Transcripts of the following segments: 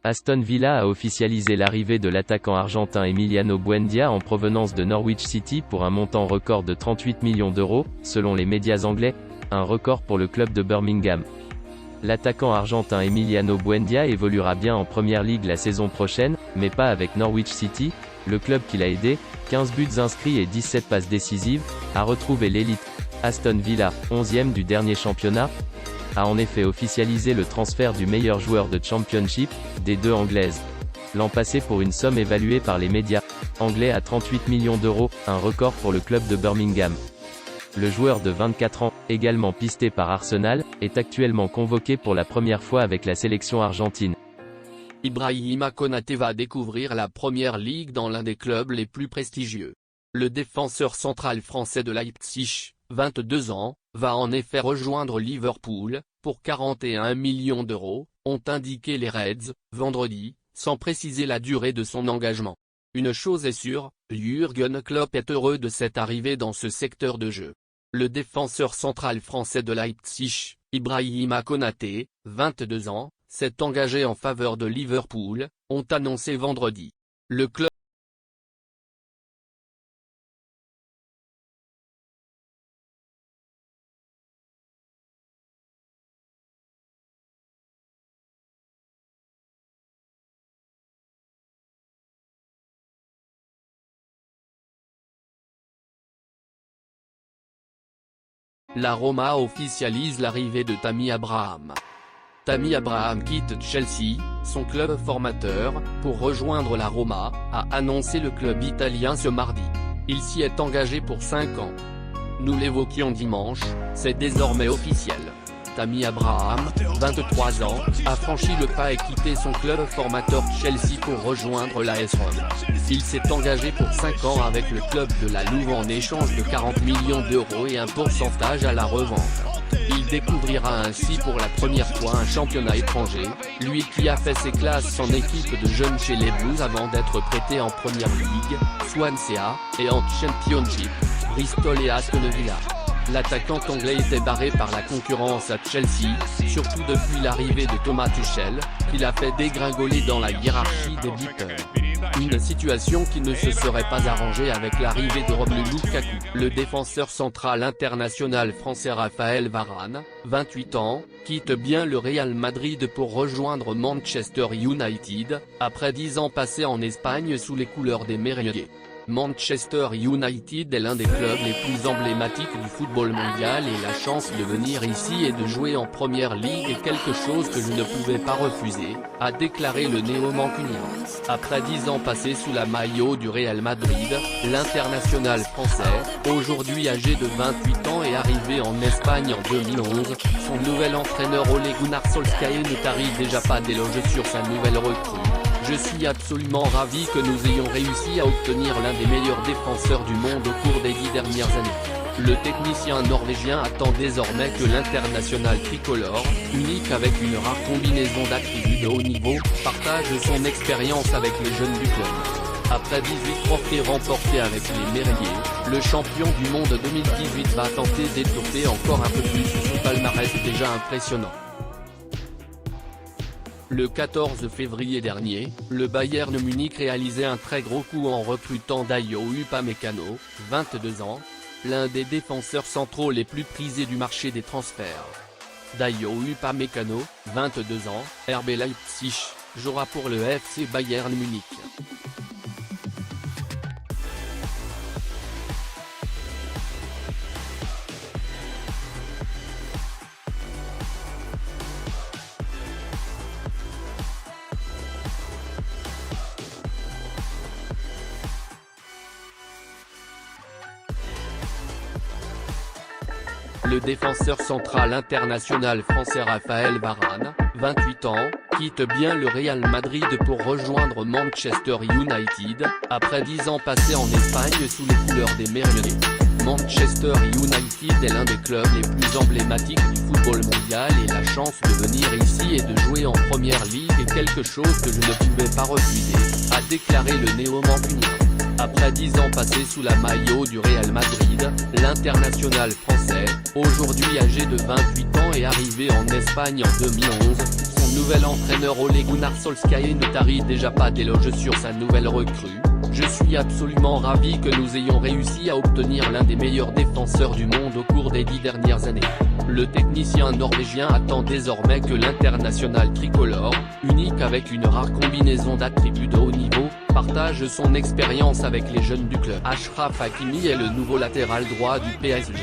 Aston Villa a officialisé l'arrivée de l'attaquant argentin Emiliano Buendia en provenance de Norwich City pour un montant record de 38 millions d'euros, selon les médias anglais, un record pour le club de Birmingham. L'attaquant argentin Emiliano Buendia évoluera bien en Premier League la saison prochaine, mais pas avec Norwich City, le club qui l'a aidé, 15 buts inscrits et 17 passes décisives, a retrouvé l'élite. Aston Villa, 11e du dernier championnat, a en effet officialisé le transfert du meilleur joueur de Championship, des deux anglaises. L'an passé pour une somme évaluée par les médias anglais à 38 millions d'euros, un record pour le club de Birmingham. Le joueur de 24 ans, également pisté par Arsenal, est actuellement convoqué pour la première fois avec la sélection argentine. Ibrahima Konaté va découvrir la Première Ligue dans l'un des clubs les plus prestigieux. Le défenseur central français de Leipzig, 22 ans, va en effet rejoindre Liverpool, pour 41 millions d'euros, ont indiqué les Reds, vendredi, sans préciser la durée de son engagement. Une chose est sûre, Jürgen Klopp est heureux de cette arrivée dans ce secteur de jeu. Le défenseur central français de Leipzig, Ibrahima Konaté, 22 ans, s'est engagé en faveur de Liverpool, ont annoncé vendredi. Le club La Roma officialise l'arrivée de Tammy Abraham. Tammy Abraham quitte Chelsea, son club formateur, pour rejoindre la Roma, a annoncé le club italien ce mardi. Il s'y est engagé pour 5 ans. Nous l'évoquions dimanche, c'est désormais officiel. Tammy Abraham, 23 ans, a franchi le pas et quitté son club formateur Chelsea pour rejoindre l'AS Rome. Il s'est engagé pour 5 ans avec le club de la Louve en échange de 40 millions d'euros et un pourcentage à la revente. Il découvrira ainsi pour la première fois un championnat étranger, lui qui a fait ses classes en équipe de jeunes chez les Blues avant d'être prêté en Premier League, Swansea, et en Championship, Bristol et Aston Villa. L'attaquant anglais était barré par la concurrence à Chelsea, surtout depuis l'arrivée de Thomas Tuchel, qui l'a fait dégringoler dans la hiérarchie des beaters. Une situation qui ne se serait pas arrangée avec l'arrivée de Romelu Lukaku. Le défenseur central international français Raphaël Varane, 28 ans, quitte bien le Real Madrid pour rejoindre Manchester United, après 10 ans passés en Espagne sous les couleurs des Merengues. Manchester United est l'un des clubs les plus emblématiques du football mondial et la chance de venir ici et de jouer en Première Ligue est quelque chose que je ne pouvais pas refuser, a déclaré le néo-mancunien. Après 10 ans passés sous la maillot du Real Madrid, l'international français, aujourd'hui âgé de 28 ans et arrivé en Espagne en 2011, son nouvel entraîneur Ole Gunnar Solskjaer ne tarit déjà pas d'éloges sur sa nouvelle recrue. Je suis absolument ravi que nous ayons réussi à obtenir l'un des meilleurs défenseurs du monde au cours des 10 dernières années. Le technicien norvégien attend désormais que l'international tricolore, unique avec une rare combinaison d'attributs de haut niveau, partage son expérience avec les jeunes du club. Après 18 trophées remportés avec les Merengues, le champion du monde 2018 va tenter d'étoffer encore un peu plus son palmarès déjà impressionnant. Le 14 février dernier, le Bayern Munich réalisait un très gros coup en recrutant Dayo Upamecano, 22 ans, l'un des défenseurs centraux les plus prisés du marché des transferts. Dayo Upamecano, 22 ans, RB Leipzig, jouera pour le FC Bayern Munich. Le défenseur central international français Raphaël Varane, 28 ans, quitte bien le Real Madrid pour rejoindre Manchester United, après 10 ans passés en Espagne sous les couleurs des Merengues. Manchester United est l'un des clubs les plus emblématiques du football mondial et la chance de venir ici et de jouer en première ligue est quelque chose que je ne pouvais pas refuser, a déclaré le néo-mancunien. Après 10 ans passés sous la maillot du Real Madrid, l'international français, aujourd'hui âgé de 28 ans et arrivé en Espagne en 2011, son nouvel entraîneur Ole Gunnar Solskjaer ne tarit déjà pas d'éloges sur sa nouvelle recrue. Je suis absolument ravi que nous ayons réussi à obtenir l'un des meilleurs défenseurs du monde au cours des 10 dernières années. Le technicien norvégien attend désormais que l'international tricolore, unique avec une rare combinaison d'attributs de haut niveau, partage son expérience avec les jeunes du club. Achraf Hakimi est le nouveau latéral droit du PSG.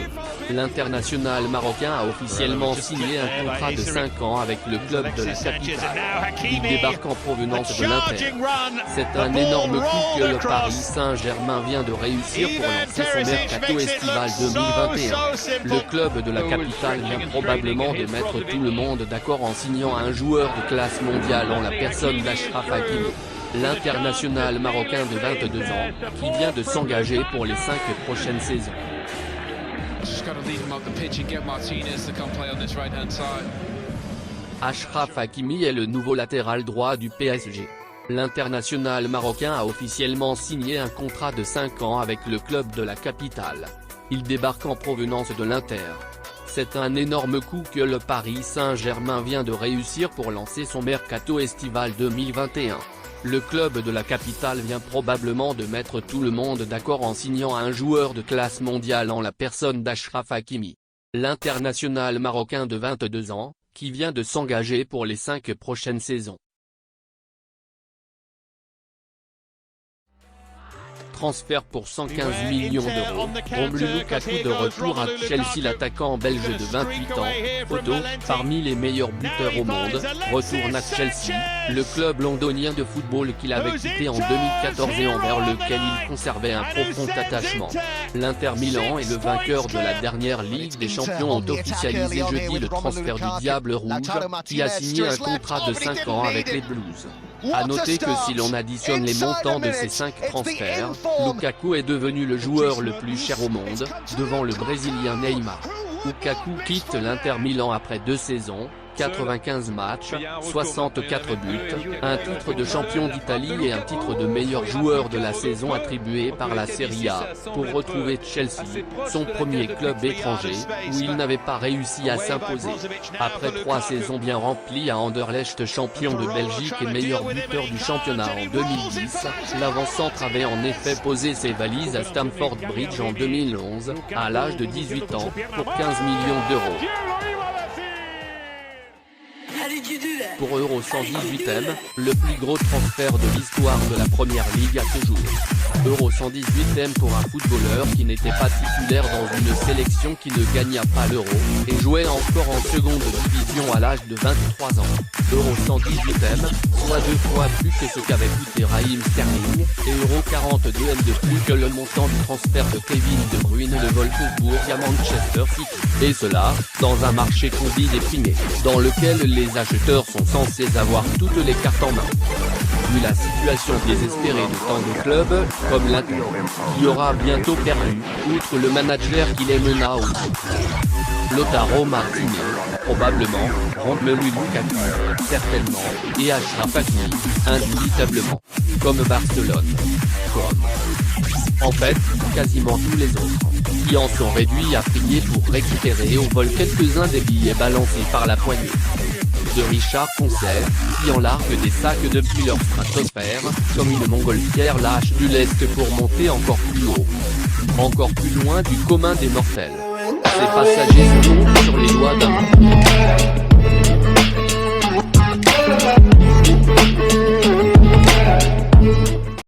L'international marocain a officiellement signé un contrat de 5 ans avec le club de la capitale. Il débarque en provenance de l'Inter. C'est un énorme coup que le Paris Saint-Germain vient de réussir pour lancer son mercato estival 2021. Le club de la capitale vient probablement de mettre tout le monde d'accord en signant un joueur de classe mondiale en la personne d'Achraf Hakimi. L'international marocain de 22 ans, qui vient de s'engager pour les 5 prochaines saisons. Achraf Hakimi est le nouveau latéral droit du PSG. L'international marocain a officiellement signé un contrat de 5 ans avec le club de la capitale. Il débarque en provenance de l'Inter. C'est un énorme coup que le Paris Saint-Germain vient de réussir pour lancer son mercato estival 2021. Le club de la capitale vient probablement de mettre tout le monde d'accord en signant un joueur de classe mondiale en la personne d'Achraf Hakimi. L'international marocain de 22 ans, qui vient de s'engager pour les 5 prochaines saisons. Transfert pour 115 millions d'euros, Romelu Lukaku de retour à Chelsea. L'attaquant belge de 28 ans, photo, parmi les meilleurs buteurs au monde, retourne à Chelsea, le club londonien de football qu'il avait quitté en 2014 et envers lequel il conservait un profond attachement. L'Inter Milan et le vainqueur de la dernière Ligue des Champions ont officialisé jeudi le transfert du Diable Rouge, qui a signé un contrat de 5 ans avec les Blues. A noter que si l'on additionne les montants de ces 5 transferts, Lukaku est devenu le joueur le plus cher au monde, devant le Brésilien Neymar. Lukaku quitte l'Inter Milan après 2 saisons, 95 matchs, 64 buts, un titre de champion d'Italie et un titre de meilleur joueur de la saison attribué par la Serie A, pour retrouver Chelsea, son premier club étranger, où il n'avait pas réussi à s'imposer. Après 3 saisons bien remplies à Anderlecht, champion de Belgique et meilleur buteur du championnat en 2010, l'avant-centre avait en effet posé ses valises à Stamford Bridge en 2011, à l'âge de 18 ans, pour 15 millions d'euros. Pour Euro 118m, le plus gros transfert de l'histoire de la Première Ligue à ce jour. Euro 118m pour un footballeur qui n'était pas titulaire dans une sélection qui ne gagna pas l'Euro, et jouait encore en seconde division à l'âge de 23 ans. Euro 118m, soit 2 fois plus que ce qu'avait coûté Raheem Sterling, et Euro 42m de plus que le montant du transfert de Kevin De Bruyne de Wolfsburg à Manchester City. Et cela, dans un marché combi déprimé, dans lequel les acheteurs sont censés avoir toutes les cartes en main. Vu la situation désespérée de tant de clubs, comme l'Inter, qui aura bientôt perdu, outre le manager qui les mena au titre. Lautaro Martinez, probablement, Romelu Lukaku, certainement, et Achraf Hakimi, indubitablement. Comme Barcelone. En fait, quasiment tous les autres, qui en sont réduits à prier pour récupérer au vol quelques-uns des billets balancés par la poignée. De Richard Concert, qui en largue des sacs depuis leur stratosphère, comme une montgolfière lâche du lest pour monter encore plus haut. Encore plus loin du commun des mortels. Ces passagers se montent sur les doigts d'un